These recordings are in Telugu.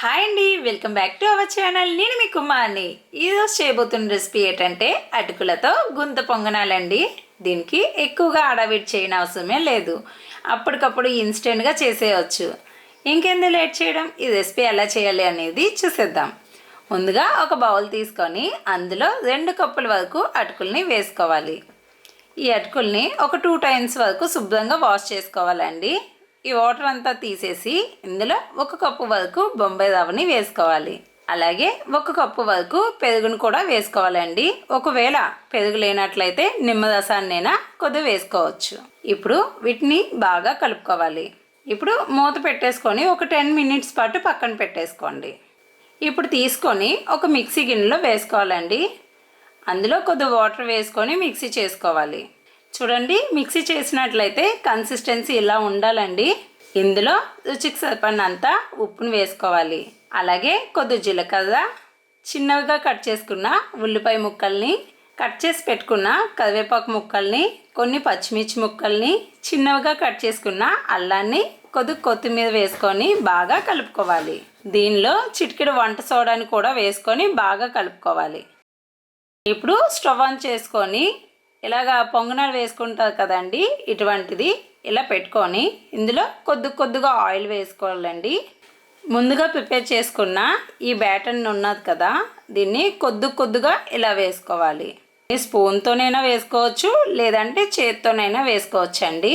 హాయ్ అండి, welcome back to our channel. నేను మీ కుమార్ని. ఈరోజు చేయబోతున్న రెసిపీ ఏంటంటే అటుకులతో గుంత పొంగనాలండి. దీనికి ఎక్కువగా ఆడవిడి చేయని అవసరమే లేదు, అప్పటికప్పుడు ఇన్స్టెంట్గా చేసేయచ్చు. ఇంకెందుకు లేట్ చేయడం, ఈ రెసిపీ ఎలా చేయాలి అనేది చూసేద్దాం. ముందుగా ఒక బౌల్ తీసుకొని అందులో 2 కప్పుల వరకు అటుకుల్ని వేసుకోవాలి. ఈ అటుకుల్ని ఒక 2 టైమ్స్ వరకు శుభ్రంగా వాష్ చేసుకోవాలండి. ఈ వాటర్ అంతా తీసేసి ఇందులో 1 కప్పు వరకు బొంబాయి రవ్వని వేసుకోవాలి. అలాగే 1 కప్పు వరకు పెరుగును కూడా వేసుకోవాలండి. ఒకవేళ పెరుగు లేనట్లయితే నిమ్మరసాన్నైనా కొద్దిగా వేసుకోవచ్చు. ఇప్పుడు వీటిని బాగా కలుపుకోవాలి. ఇప్పుడు మూత పెట్టేసుకొని ఒక 10 మినిట్స్ పాటు పక్కన పెట్టేసుకోండి. ఇప్పుడు తీసుకొని ఒక మిక్సీ గిన్నెలో వేసుకోవాలండి. అందులో కొద్దిగా వాటర్ వేసుకొని మిక్సీ చేసుకోవాలి. చూడండి, మిక్సీ చేసినట్లయితే కన్సిస్టెన్సీ ఇలా ఉండాలండి. ఇందులో రుచికి సరిపడినంత ఉప్పును వేసుకోవాలి. అలాగే కొద్దిగా జీలకర్ర, చిన్నవిగా కట్ చేసుకున్న ఉల్లిపాయ ముక్కల్ని, కట్ చేసి పెట్టుకున్న కరివేపాకు ముక్కల్ని, కొన్ని పచ్చిమిర్చి ముక్కల్ని, చిన్నవిగా కట్ చేసుకున్న అల్లాన్ని, కొద్దిగా కొత్తిమీర వేసుకొని బాగా కలుపుకోవాలి. దీనిలో చిటికెడు వంట సోడాని కూడా వేసుకొని బాగా కలుపుకోవాలి. ఇప్పుడు స్టవ్ ఆన్ చేసుకొని ఇలాగా పొంగనాలు వేసుకుంటారు కదండి, ఇటువంటిది ఇలా పెట్టుకొని ఇందులో కొద్దిగా ఆయిల్ వేసుకోవాలండి. ముందుగా ప్రిపేర్ చేసుకున్న ఈ బ్యాటర్ ఉన్నది కదా, దీన్ని కొద్దిగా ఇలా వేసుకోవాలి. స్పూన్తోనైనా వేసుకోవచ్చు, లేదంటే చేత్తోనైనా వేసుకోవచ్చు అండి.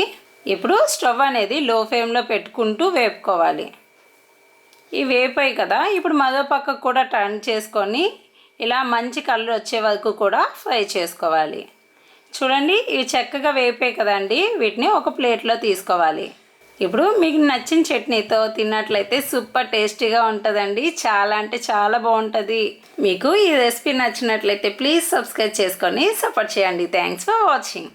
ఇప్పుడు స్టవ్ అనేది లో ఫ్లేమ్లో పెట్టుకుంటూ వేపుకోవాలి. ఈ వేపాయి కదా, ఇప్పుడు మరో పక్కకు కూడా టర్న్ చేసుకొని ఇలా మంచి కలర్ వచ్చే వరకు కూడా ఫ్రై చేసుకోవాలి. చూడండి, ఇవి చక్కగా వేపాయి కదండి, వీటిని ఒక ప్లేట్లో తీసుకోవాలి. ఇప్పుడు మీకు నచ్చిన చట్నీతో తిన్నట్లయితే సూపర్ టేస్టీగా ఉంటుందండి. చాలా అంటే చాలా బాగుంటుంది. మీకు ఈ రెసిపీ నచ్చినట్లయితే ప్లీజ్ సబ్స్క్రైబ్ చేసుకొని సపోర్ట్ చేయండి. Thanks for watching.